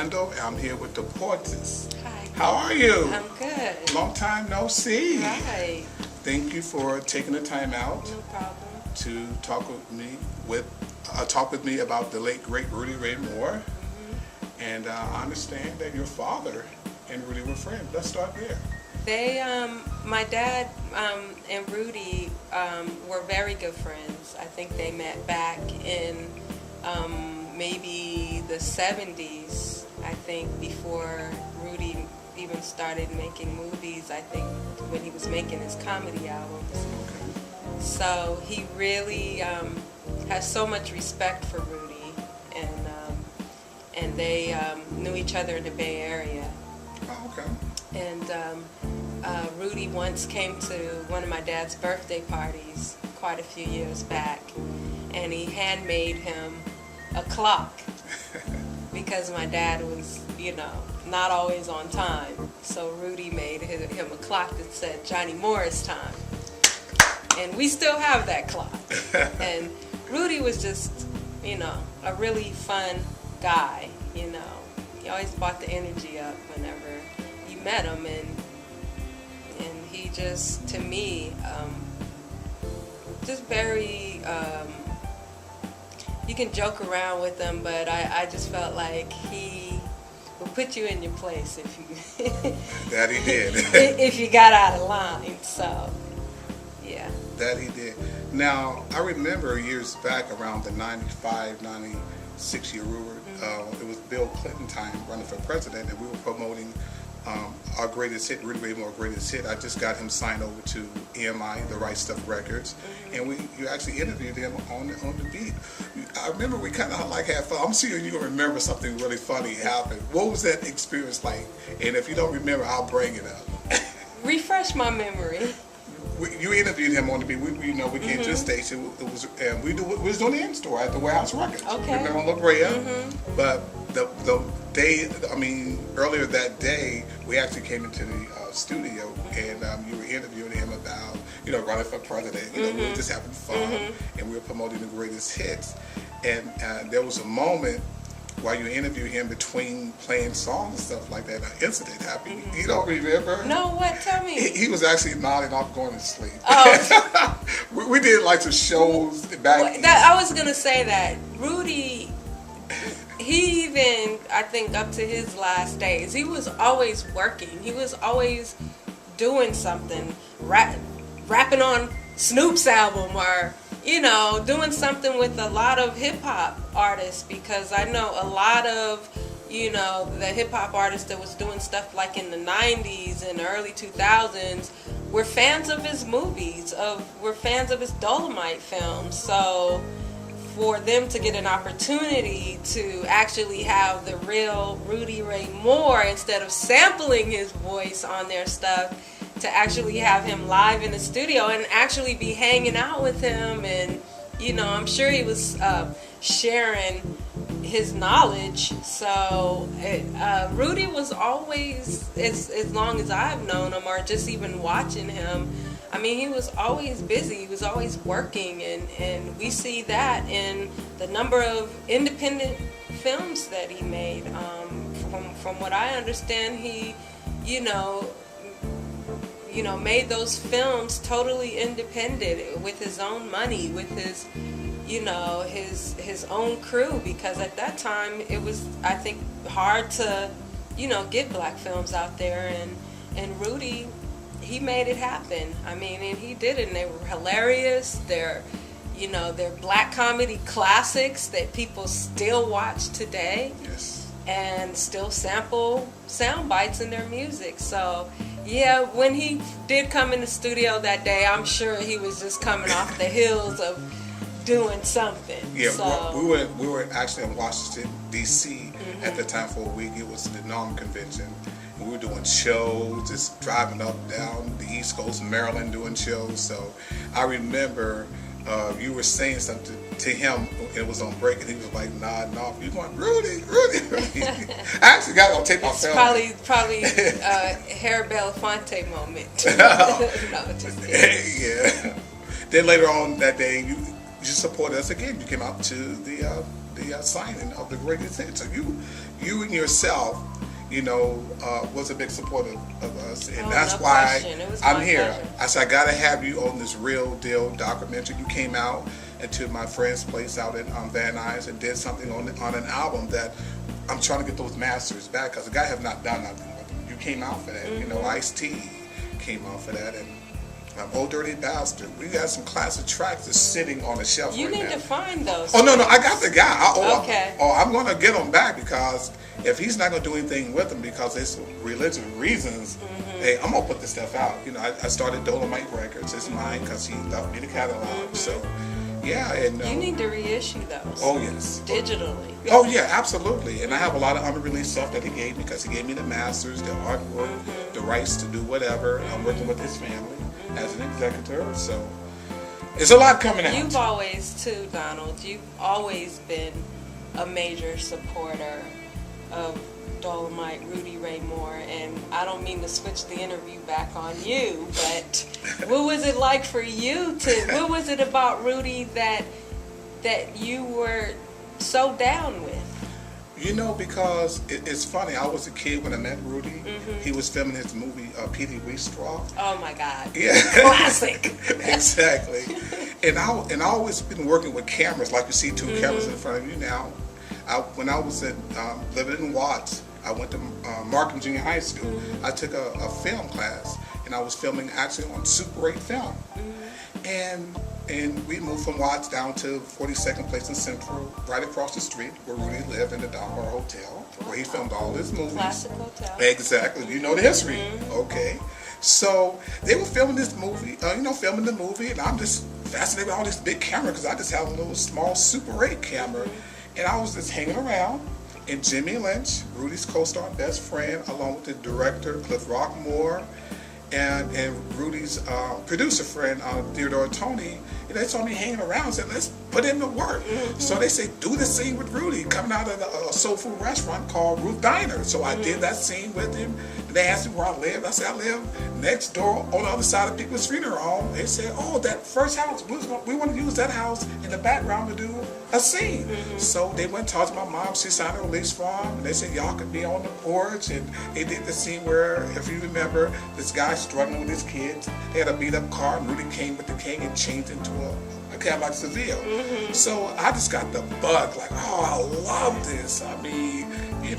Randell, and I'm here with ThePoetess. Hi. How are you? I'm good. Long time no see. Right. Thank you for taking the time out No problem. to talk with me about the late great Rudy Ray Moore. And I understand that your father and Rudy were friends. Let's start there. My dad and Rudy were very good friends. I think they met back in maybe the 70s. I think before Rudy even started making movies. I think when he was making his comedy albums. Okay. So he really has so much respect for Rudy, and they knew each other in the Bay Area. Oh, okay. And Rudy once came to one of my dad's birthday parties quite a few years back, and he handmade him a clock because my dad was, not always on time. So Rudy made him a clock that said Johnny Morris time. And we still have that clock. And Rudy was just, a really fun guy, He always brought the energy up whenever you met him, and he just, to me, just very, you can joke around with him, but I just felt like he would put you in your place if you That he did. if you got out of line. So yeah, that he did. Now, I remember years back around the 95, 96 year rule, it was Bill Clinton time running for president, and we were promoting our greatest hit, Rudy Ray Moore greatest hit. I just got him signed over to EMI, the Right Stuff Records, and you actually interviewed him on the beat. I remember we kind of had fun. I'm sure you remember something really funny happened. What was that experience like? And if you don't remember, I'll bring it up. Refresh my memory. You interviewed him on the beat. We came to the station. It was, and we was doing the in-store at the Warehouse Records. Okay. Remember on La Brea? But the day, earlier that day, we actually came into the studio, and you were interviewing him about, running for president. We were just having fun, and we were promoting the greatest hits. And there was a moment while you interviewed him between playing songs and stuff like that, an incident happened. You don't remember? No, what? Tell me. He was actually nodding off, going to sleep. Oh. we did like some shows back. I was gonna say that Rudy, he even, I think up to his last days, he was always working. He was always doing something, rapping on Snoop's album, or doing something with a lot of hip-hop artists, because I know a lot of, the hip-hop artists that was doing stuff like in the 90s and the early 2000s were fans of his movies, were fans of his Dolemite films. So for them to get an opportunity to actually have the real Rudy Ray Moore, instead of sampling his voice on their stuff, to actually have him live in the studio and actually be hanging out with him, and I'm sure he was sharing his knowledge. So Rudy was always, as long as I've known him, or just even watching him, I mean, he was always busy. He was always working, and we see that in the number of independent films that he made. From what I understand, he made those films totally independent, with his own money, with his, his own crew, because at that time it was, I think, hard to, get black films out there, and Rudy, he made it happen. I mean, and he did it, and they were hilarious. They're black comedy classics that people still watch today. Yes. And still sample sound bites in their music. So yeah, when he did come in the studio that day, I'm sure he was just coming off the heels of doing something. Yeah, so, we were actually in Washington D.C. at the time for a week. It was the NOM convention, and we were doing shows, just driving up down the East Coast, Maryland, doing shows. So I remember you were saying something to him. It was on break, and he was like nodding off. You going, Rudy. I actually got it on tape myself. Probably Harry Belafonte moment. No, just kidding. Yeah. Then later on that day, you supported us again. You came out to the the signing of the greatest hit. So you and yourself, was a big supporter of us, and that's why I'm here. Pleasure. I said I gotta have you on this Real Deal documentary. You came out into my friend's place out in Van Nuys and did something on an album that I'm trying to get those masters back because the guy have not done nothing with them. You came out for that, Ice-T came out for that, and Old Dirty Bastard. We got some classic tracks that's sitting on the shelf You right need now. to find those. Oh, no, I got the guy. Okay. I'm going to get him back because if he's not going to do anything with them because it's religious reasons, hey, I'm going to put this stuff out. I started Dolemite Records. It's mine because he left me the catalog. So, yeah. And you need to reissue those. Oh, yes. Digitally. Oh, yeah, absolutely. And I have a lot of unreleased stuff that he gave me because he gave me the masters, the artwork, the rights to do whatever. I'm working with his family as an executor, so it's a lot coming out. You've always, too, Donald, you've always been a major supporter of Dolemite, Rudy Ray Moore, and I don't mean to switch the interview back on you, but what was it like for you what was it about Rudy that you were so down with? Because it's funny. I was a kid when I met Rudy. He was filming his movie, Petey Wheatstraw. Oh my God! Yeah, classic. Exactly. And I always been working with cameras, like you see two cameras in front of you now. When I was living in Watts, I went to Markham Junior High School. I took a film class, and I was filming actually on Super 8 film. And we moved from Watts down to 42nd Place in Central, right across the street where Rudy lived in the Dalmar Hotel, where he filmed all his movies. Classic hotel. Exactly. You know the history. Okay. So they were filming this movie, filming the movie, and I'm just fascinated with all this big camera because I just have a little small Super 8 camera. And I was just hanging around, and Jimmy Lynch, Rudy's co-star and best friend, along with the director, Cliff Rockmore, and Rudy's producer friend, Theodore Tony, they saw me hanging around and said, let's put in the work. So they said, do the scene with Rudy coming out of a soul food restaurant called Ruth Diner. So I did that scene with him. They asked me where I lived. I said, I live next door on the other side of people's funeral home. They said, oh, that first house, we want to use that house in the background to do a scene. So they went and talked to my mom. She signed a release form. And they said, y'all could be on the porch. And they did the scene where, if you remember, this guy struggling with his kids. They had a beat up car, and Rudy came with the king and changed into a Cadillac Seville. So I just got the bug, like, oh, I love this. I mean,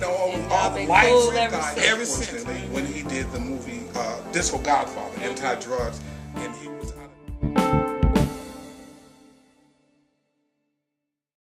all the lights cool ever since when he did the movie Disco Godfather, anti-drugs, and he was out of